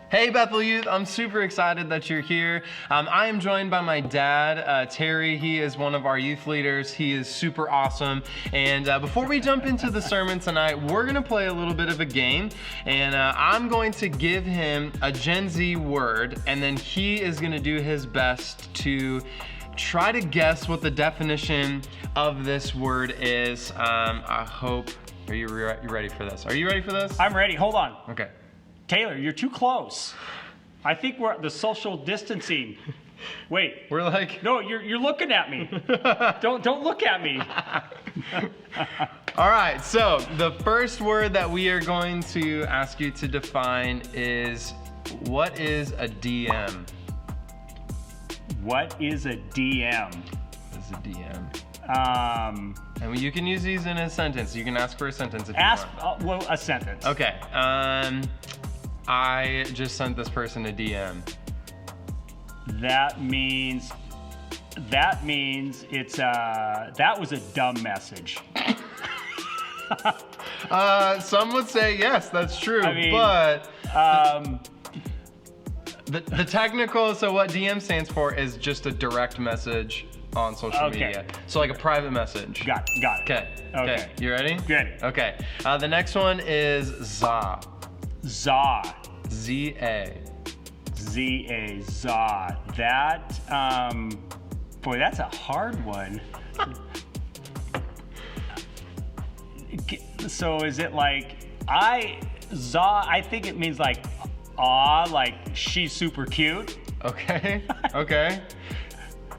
Hey Bethel Youth, I'm super excited that you're here. I am joined by my dad, Terry. He is one of our youth leaders. He is super awesome. And before we jump into the sermon tonight, we're gonna play a little bit of a game. And I'm going to give him a Gen Z word, and then he is gonna do his best to try to guess what the definition of this word is. I hope, are you ready for this? Are you ready for this? I'm ready, hold on. Okay. Taylor, you're too close. I think we're at the social distancing. Wait. We're like... No, you're looking at me. Don't look at me. All right, so the first word that we are going to ask you to define is, what is a DM? What is a DM? What is a DM? And you can use these in a sentence. You can ask for a sentence if you want. Well, a sentence. Okay. I just sent this person a DM. That means it's that was a dumb message. Some would say yes, that's true. I mean, but the technical, so what DM stands for is just a direct message on social media. So like a private message. Got it. Okay. You ready? Good. Okay. The next one is za. Za. Z-A. Z-A. Za. That, boy, that's a hard one. So is it like, I think it means like, like she's super cute. Okay.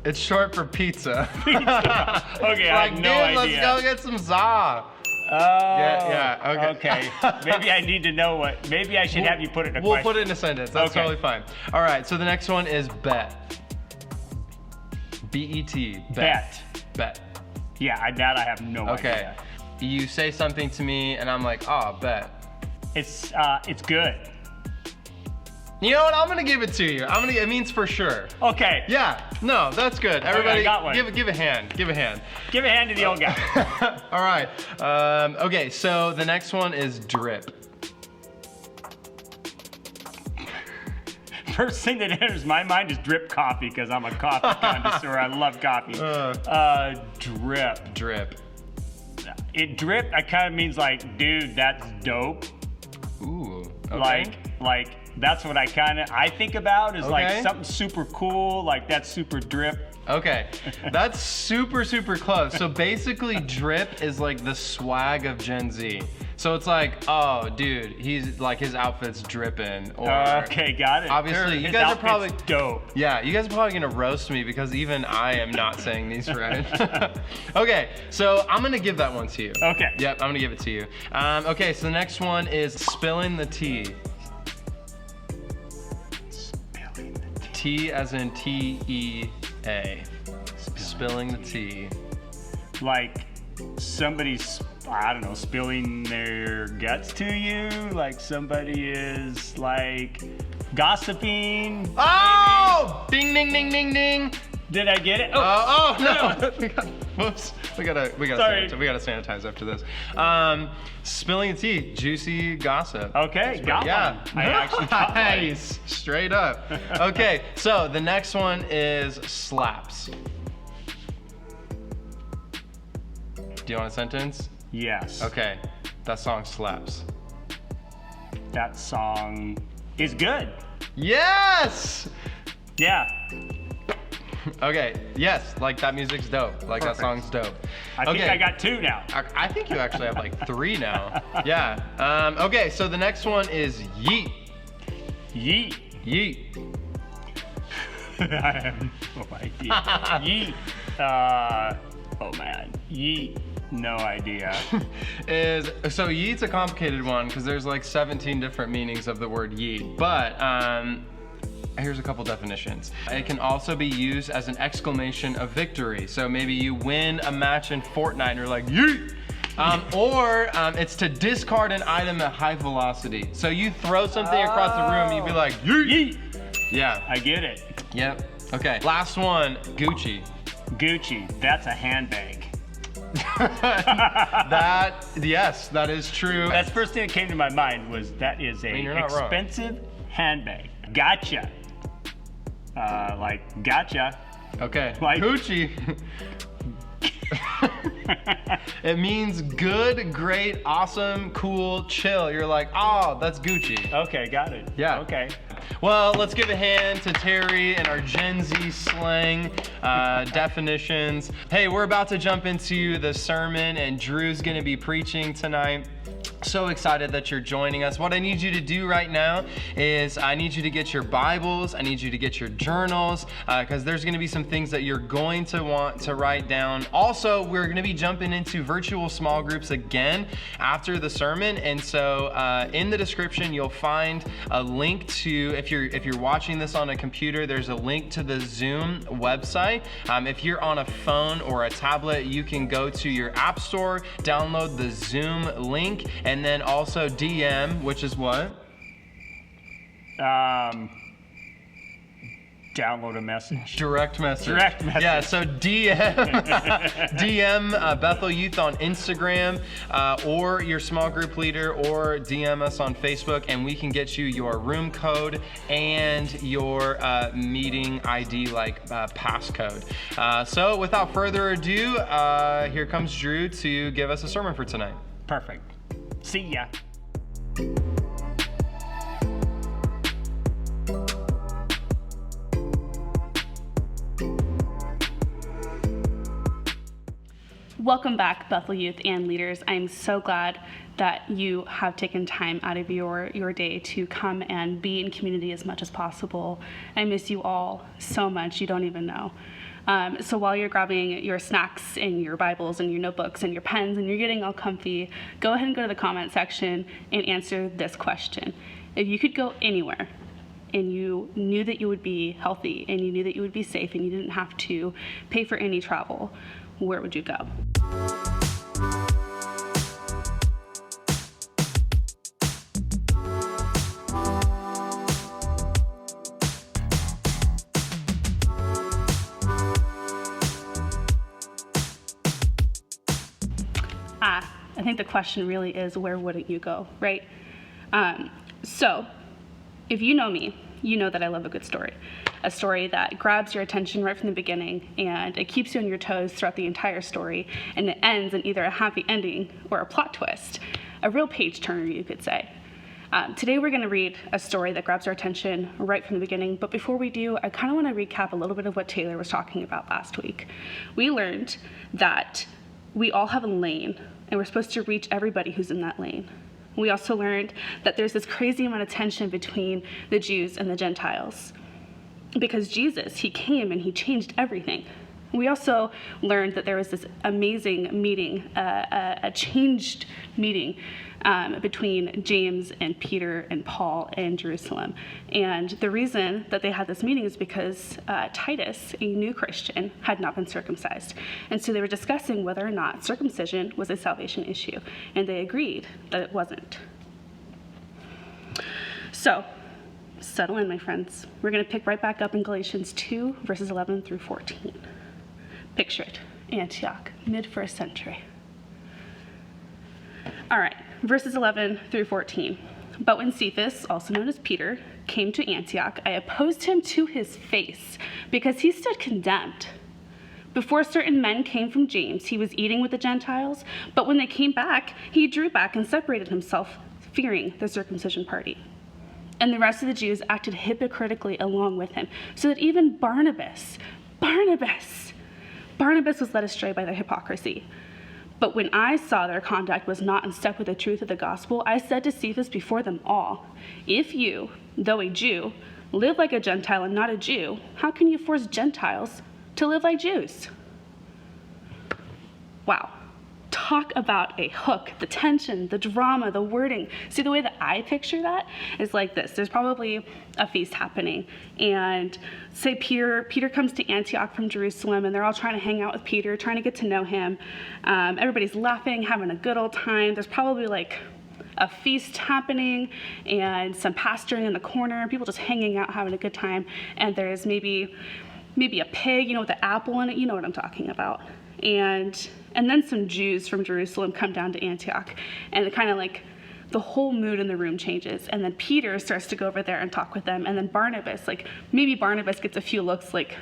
It's short for pizza. Pizza. Okay, I have no idea. Let's go get some za. Oh, yeah, okay. Maybe I need to know maybe I should have you put it in a question. We'll put it in a sentence, that's totally fine. All right, so the next one is bet. B-E-T, bet. Yeah, that I have no idea. Okay, you say something to me and I'm like, oh, bet. It's good. You know what, I'm gonna give it to you. It means for sure. Okay. Yeah, no, that's good. Everybody, I got one. Give a hand. Give a hand to the old guy. All right. Okay, so the next one is drip. First thing that enters my mind is drip coffee because I'm a coffee connoisseur. I love coffee. Drip. Drip, that kind of means like, dude, that's dope. Ooh. Okay. Like that's what I think about is like something super cool, like that's super drip. Okay, that's super close. So basically drip is like the swag of Gen Z. So it's like, oh dude, he's like, his outfit's dripping. Or okay, got it. Obviously, you guys are probably dope. Yeah, you guys are probably gonna roast me because even I am not saying these right. Okay, so I'm gonna give that one to you. Okay. Yep, I'm gonna give it to you. Okay, so the next one is spilling the tea. Tea as in T-E-A. Spilling the tea. Like somebody's, I don't know, spilling their guts to you. Like somebody is like gossiping. Oh! Ding, ding, ding, ding, ding. Did I get it? Oh no! Whoops. We gotta sanitize after this. Spilling the tea, juicy gossip. Okay, got one. I actually got nice. Straight up. Okay, so the next one is slaps. Do you want a sentence? Yes. Okay, that song slaps. That song is good. Yes! Yeah. Okay, yes, like that music's dope. Like that song's dope. I think I got two now. I think you actually have like three now. Yeah. Okay, so the next one is yeet. Yeet. I have no idea. Yeet. Oh man. Yeet. No idea. So yeet's a complicated one because there's like 17 different meanings of the word yeet. But here's a couple definitions. It can also be used as an exclamation of victory. So maybe you win a match in Fortnite and you're like, yeet! Or it's to discard an item at high velocity. So you throw something across the room, you'd be like, yeet! Yeah. I get it. Yep. Okay. Last one, Gucci. That's a handbag. Yes, that is true. That's the first thing that came to my mind was that is a expensive handbag. Gotcha. Like gotcha. Okay. Like- Gucci. It means good, great, awesome, cool, chill. You're like, oh, that's Gucci. Okay, got it. Yeah. Okay. Well, let's give a hand to Terry and our Gen Z slang definitions. Hey, we're about to jump into the sermon, and Drew's going to be preaching tonight. So excited that you're joining us. What I need you to do right now is I need you to get your Bibles. I need you to get your journals because there's going to be some things that you're going to want to write down. Also, we're going to be jumping into virtual small groups again after the sermon. And so in the description, you'll find a link to, if you're watching this on a computer, there's a link to the Zoom website. If you're on a phone or a tablet, you can go to your app store, download the Zoom link, and then also DM, which is what? Download a message. Direct message. Direct message. Yeah, so DM Bethel Youth on Instagram or your small group leader, or DM us on Facebook, and we can get you your room code and your meeting ID, like passcode. So without further ado, here comes Drew to give us a sermon for tonight. Perfect. See ya. Welcome back, Bethel Youth and leaders. I'm so glad that you have taken time out of your day to come and be in community as much as possible. I miss you all so much, you don't even know. So while you're grabbing your snacks and your Bibles and your notebooks and your pens and you're getting all comfy, go ahead and go to the comment section and answer this question. If you could go anywhere and you knew that you would be healthy and you knew that you would be safe and you didn't have to pay for any travel, where would you go? I think the question really is, where wouldn't you go, right? So if you know me, you know that I love a good story. A story that grabs your attention right from the beginning and it keeps you on your toes throughout the entire story, and it ends in either a happy ending or a plot twist. A real page turner, you could say. Today we're going to read a story that grabs our attention right from the beginning, but before we do, I kind of want to recap a little bit of what Taylor was talking about last week. We learned that we all have a lane, and we're supposed to reach everybody who's in that lane. We also learned that there's this crazy amount of tension between the Jews and the Gentiles, because Jesus, he came and he changed everything. We also learned that there was this amazing meeting, a changed meeting between James and Peter and Paul in Jerusalem. And the reason that they had this meeting is because Titus, a new Christian, had not been circumcised. And so they were discussing whether or not circumcision was a salvation issue. And they agreed that it wasn't. So, settle in, my friends. We're going to pick right back up in Galatians 2, verses 11 through 14. Picture it, Antioch, mid-1st century. All right, verses 11 through 14. But when Cephas, also known as Peter, came to Antioch, I opposed him to his face because he stood condemned. Before certain men came from James, he was eating with the Gentiles, but when they came back, he drew back and separated himself, fearing the circumcision party. And the rest of the Jews acted hypocritically along with him, so that even Barnabas was led astray by their hypocrisy. But when I saw their conduct was not in step with the truth of the gospel, I said to Cephas before them all, if you, though a Jew, live like a Gentile and not a Jew, how can you force Gentiles to live like Jews? Wow. Talk about a hook, the tension, the drama, the wording. See, the way that I picture that is like this. There's probably a feast happening, and say Peter comes to Antioch from Jerusalem, and they're all trying to hang out with Peter, trying to get to know him. Everybody's laughing, having a good old time. There's probably like a feast happening and some pastoring in the corner, people just hanging out, having a good time, and there's maybe a pig, with the apple in it, you know what I'm talking about. And then some Jews from Jerusalem come down to Antioch, and they kind of like the whole mood in the room changes. And then Peter starts to go over there and talk with them. And then Barnabas, like maybe Barnabas gets a few looks like,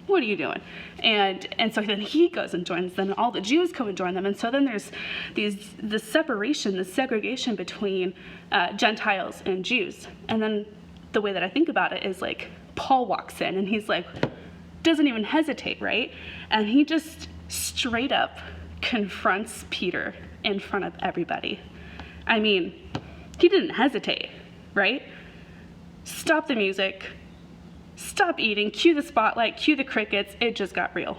what are you doing? And so then he goes and joins them, and all the Jews come and join them. And so then there's the separation, the segregation between Gentiles and Jews. And then the way that I think about it is like Paul walks in and he's like, doesn't even hesitate, right? And he just straight up confronts Peter in front of everybody. I mean, he didn't hesitate, right? Stop the music, stop eating, cue the spotlight, cue the crickets, it just got real.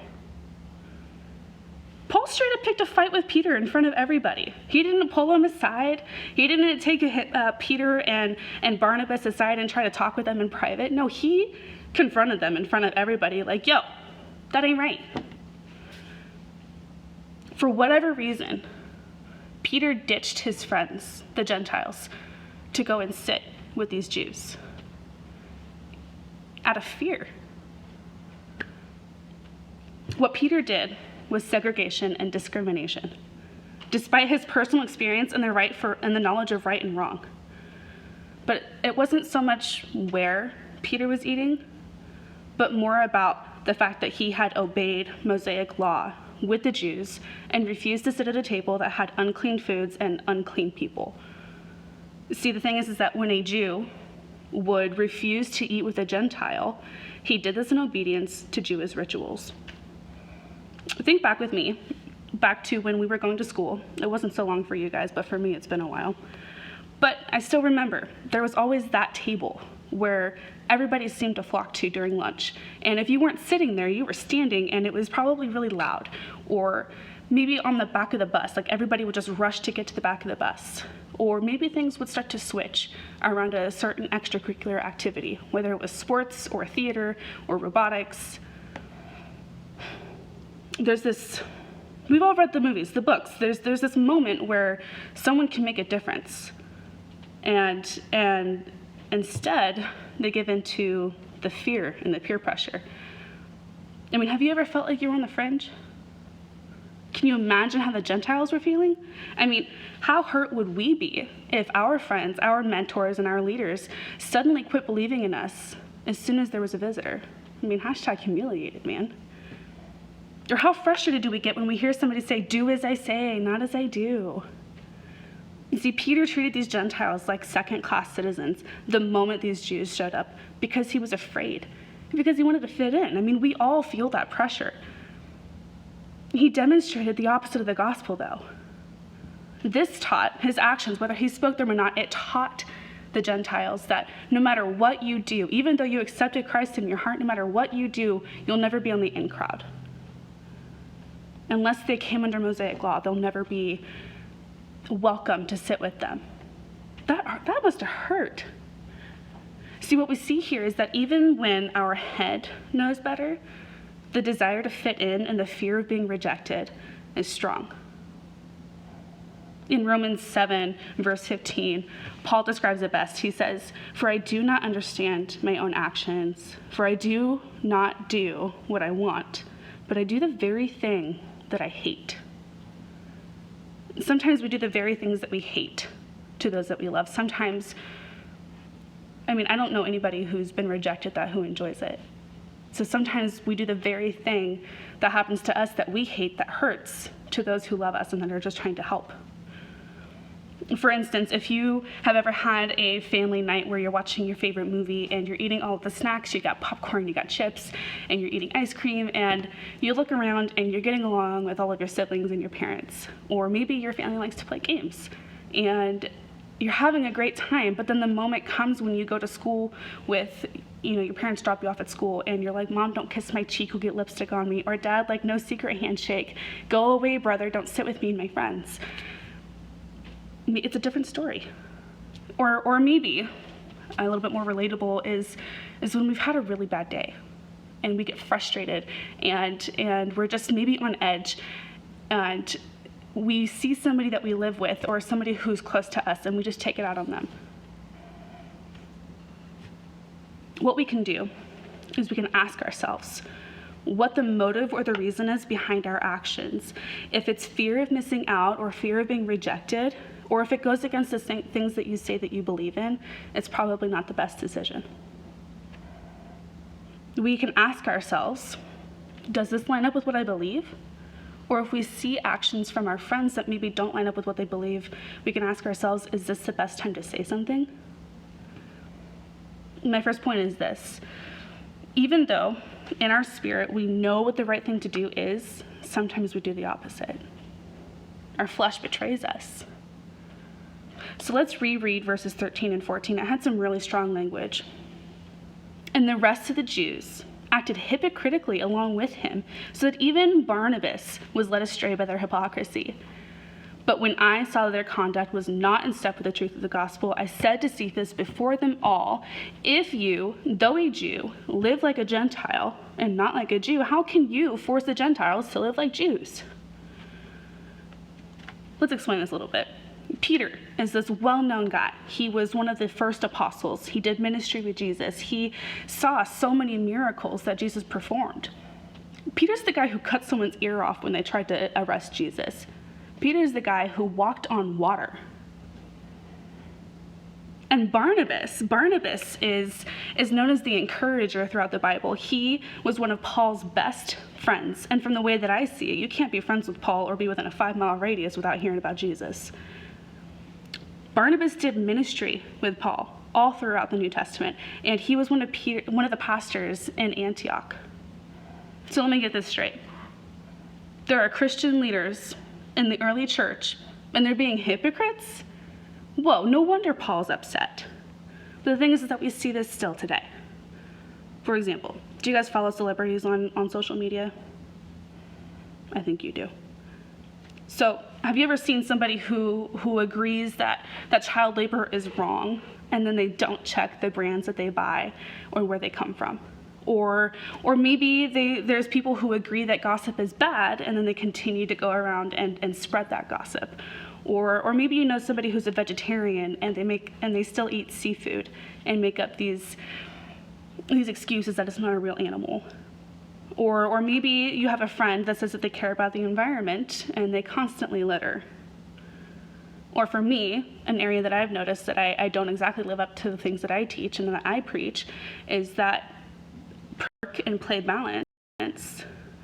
Paul straight up picked a fight with Peter in front of everybody. He didn't pull him aside. He didn't take Peter and Barnabas aside and try to talk with them in private. No, he confronted them in front of everybody like, yo, that ain't right. For whatever reason, Peter ditched his friends, the Gentiles, to go and sit with these Jews out of fear. What Peter did was segregation and discrimination, despite his personal experience and the knowledge of right and wrong. But it wasn't so much where Peter was eating, but more about the fact that he had obeyed Mosaic law with the Jews and refused to sit at a table that had unclean foods and unclean people. See, the thing is that when a Jew would refuse to eat with a Gentile, he did this in obedience to Jewish rituals. Think back with me, back to when we were going to school. It wasn't so long for you guys, but for me it's been a while. But I still remember there was always that table where everybody seemed to flock to during lunch. And if you weren't sitting there, you were standing, and it was probably really loud. Or maybe on the back of the bus, like everybody would just rush to get to the back of the bus. Or maybe things would start to switch around a certain extracurricular activity, whether it was sports or theater or robotics. We've all read the movies, the books. There's this moment where someone can make a difference. And instead, they give in to the fear and the peer pressure. I mean, have you ever felt like you were on the fringe? Can you imagine how the Gentiles were feeling? I mean, how hurt would we be if our friends, our mentors, and our leaders suddenly quit believing in us as soon as there was a visitor? I mean, #humiliated, man. Or how frustrated do we get when we hear somebody say, do as I say, not as I do? You see, Peter treated these Gentiles like second-class citizens the moment these Jews showed up because he was afraid, because he wanted to fit in. I mean, we all feel that pressure. He demonstrated the opposite of the gospel, though. This taught his actions, whether he spoke them or not, it taught the Gentiles that no matter what you do, even though you accepted Christ in your heart, no matter what you do, you'll never be on the in crowd. Unless they came under Mosaic law, they'll never be welcome to sit with them. That must have hurt. See, what we see here is that even when our head knows better, the desire to fit in and the fear of being rejected is strong. In Romans 7, verse 15, Paul describes it best. He says, "For I do not understand my own actions, for I do not do what I want, but I do the very thing that I hate." Sometimes we do the very things that we hate to those that we love. Sometimes, I don't know anybody who's been rejected who enjoys it. So sometimes we do the very thing that happens to us that we hate, that hurts to those who love us and that are just trying to help. For instance, if you have ever had a family night where you're watching your favorite movie and you're eating all of the snacks, you got popcorn, you got chips, and you're eating ice cream, and you look around and you're getting along with all of your siblings and your parents, or maybe your family likes to play games, and you're having a great time, but then the moment comes when you go to school with, your parents drop you off at school, and you're like, "Mom, don't kiss my cheek, you'll get lipstick on me," or "Dad, no secret handshake, go away, brother, don't sit with me and my friends." It's a different story. Or maybe a little bit more relatable is when we've had a really bad day and we get frustrated and we're just maybe on edge, and we see somebody that we live with or somebody who's close to us and we just take it out on them. What we can do is we can ask ourselves what the motive or the reason is behind our actions. If it's fear of missing out or fear of being rejected, or if it goes against the things that you say that you believe in, it's probably not the best decision. We can ask ourselves, does this line up with what I believe? Or if we see actions from our friends that maybe don't line up with what they believe, we can ask ourselves, is this the best time to say something? My first point is this: even though in our spirit we know what the right thing to do is, sometimes we do the opposite. Our flesh betrays us. So let's reread verses 13 and 14. It had some really strong language. And the rest of the Jews acted hypocritically along with him, so that even Barnabas was led astray by their hypocrisy. But when I saw that their conduct was not in step with the truth of the gospel, I said to Cephas before them all, if you, though a Jew, live like a Gentile and not like a Jew, how can you force the Gentiles to live like Jews? Let's explain this a little bit. Peter is this well-known guy. He was one of the first apostles. He did ministry with Jesus. He saw so many miracles that Jesus performed. Peter's the guy who cut someone's ear off when they tried to arrest Jesus. Peter is the guy who walked on water. And Barnabas is known as the encourager throughout the Bible. He was one of Paul's best friends. And from the way that I see it, you can't be friends with Paul or be within a 5-mile radius without hearing about Jesus. Barnabas did ministry with Paul all throughout the New Testament, and he was one of the pastors in Antioch. So let me get this straight. There are Christian leaders in the early church, and they're being hypocrites? Whoa, no wonder Paul's upset. But the thing is that we see this still today. For example, do you guys follow celebrities on social media? I think you do. So have you ever seen somebody who agrees that child labor is wrong, and then they don't check the brands that they buy or where they come from? Or maybe there's people who agree that gossip is bad, and then they continue to go around and spread that gossip. Or maybe you know somebody who's a vegetarian and they still eat seafood and make up these excuses that it's not a real animal. Or maybe you have a friend that says that they care about the environment and they constantly litter. Or for me, an area that I've noticed that I don't exactly live up to the things that I teach and that I preach is that work and play balance,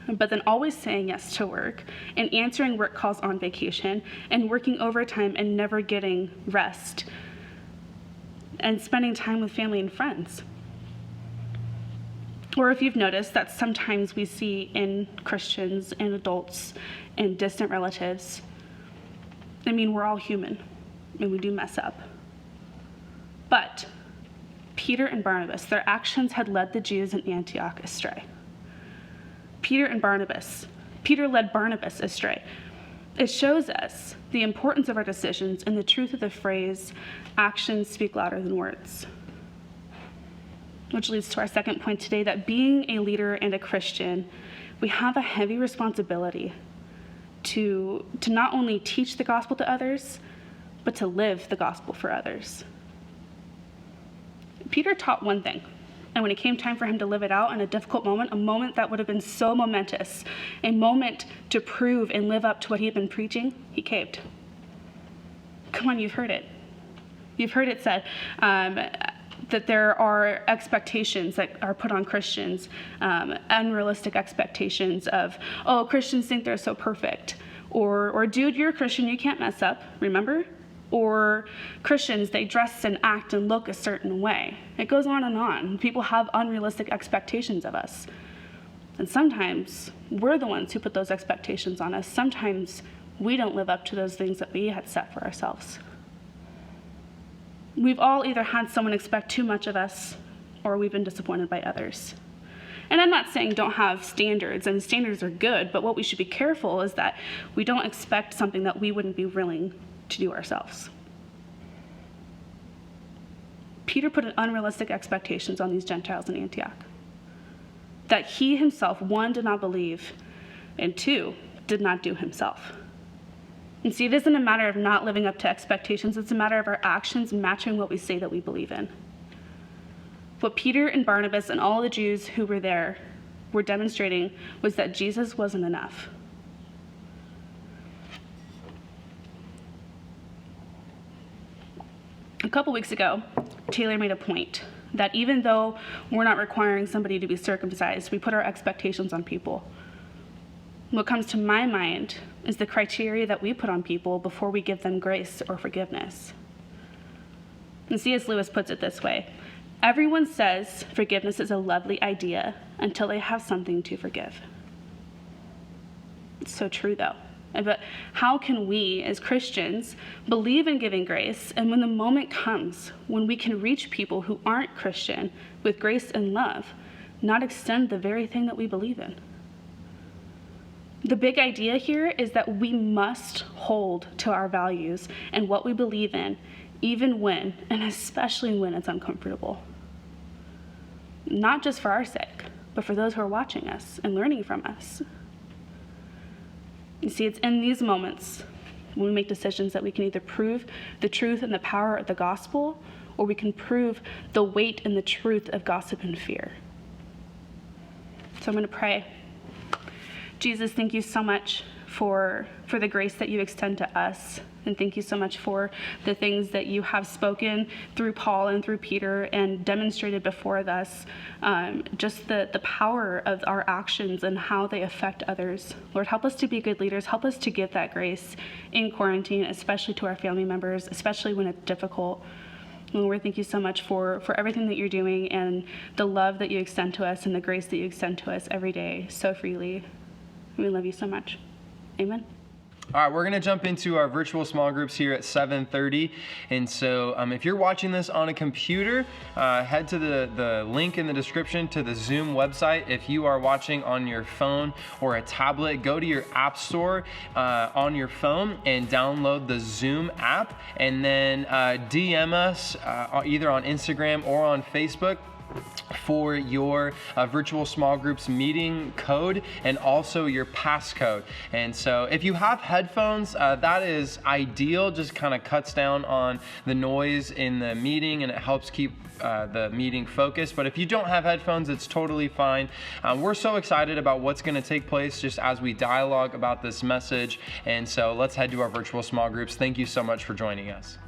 but then always saying yes to work and answering work calls on vacation and working overtime and never getting rest and spending time with family and friends. Or if you've noticed that sometimes we see in Christians and adults and distant relatives, I mean, we're all human and we do mess up. But Peter and Barnabas, their actions had led the Jews in Antioch astray. Peter led Barnabas astray. It shows us the importance of our decisions and the truth of the phrase, actions speak louder than words. Which leads to our second point today, that being a leader and a Christian, we have a heavy responsibility to not only teach the gospel to others, but to live the gospel for others. Peter taught one thing, and when it came time for him to live it out in a difficult moment, a moment that would have been so momentous, a moment to prove and live up to what he had been preaching, he caved. Come on, you've heard it. You've heard it said that there are expectations that are put on Christians, unrealistic expectations of, oh, Christians think they're so perfect. Or dude, you're a Christian, you can't mess up, remember? Or Christians, they dress and act and look a certain way. It goes on and on. People have unrealistic expectations of us. And sometimes we're the ones who put those expectations on us. Sometimes we don't live up to those things that we had set for ourselves. We've all either had someone expect too much of us, or we've been disappointed by others. And I'm not saying don't have standards, and standards are good, but what we should be careful is that we don't expect something that we wouldn't be willing to do ourselves. Peter put unrealistic expectations on these Gentiles in Antioch, that he himself, one, did not believe, and two, did not do himself. And see, it isn't a matter of not living up to expectations, it's a matter of our actions matching what we say that we believe in. What Peter and Barnabas and all the Jews who were there were demonstrating was that Jesus wasn't enough. A couple weeks ago, Taylor made a point that even though we're not requiring somebody to be circumcised, we put our expectations on people. What comes to my mind is the criteria that we put on people before we give them grace or forgiveness. And C.S. Lewis puts it this way: everyone says forgiveness is a lovely idea until they have something to forgive. It's so true, though. But how can we, as Christians, believe in giving grace, and when the moment comes when we can reach people who aren't Christian with grace and love, not extend the very thing that we believe in? The big idea here is that we must hold to our values and what we believe in, even when, and especially when it's uncomfortable. Not just for our sake, but for those who are watching us and learning from us. You see, it's in these moments when we make decisions that we can either prove the truth and the power of the gospel, or we can prove the weight and the truth of gossip and fear. So I'm going to pray. Jesus, thank you so much for the grace that you extend to us. And thank you so much for the things that you have spoken through Paul and through Peter and demonstrated before us, just the power of our actions and how they affect others. Lord, help us to be good leaders. Help us to give that grace in quarantine, especially to our family members, especially when it's difficult. And Lord, thank you so much for everything that you're doing and the love that you extend to us and the grace that you extend to us every day so freely. We love you so much. Amen. All right, we're going to jump into our virtual small groups here at 7:30. And so if you're watching this on a computer, head to the link in the description to the Zoom website. If you are watching on your phone or a tablet, go to your app store on your phone and download the Zoom app, and then DM us either on Instagram or on Facebook for your virtual small groups meeting code and also your passcode. And so if you have headphones, that is ideal. Just kind of cuts down on the noise in the meeting and it helps keep the meeting focused. But if you don't have headphones, it's totally fine. We're so excited about what's going to take place just as we dialogue about this message. And so let's head to our virtual small groups. Thank you so much for joining us.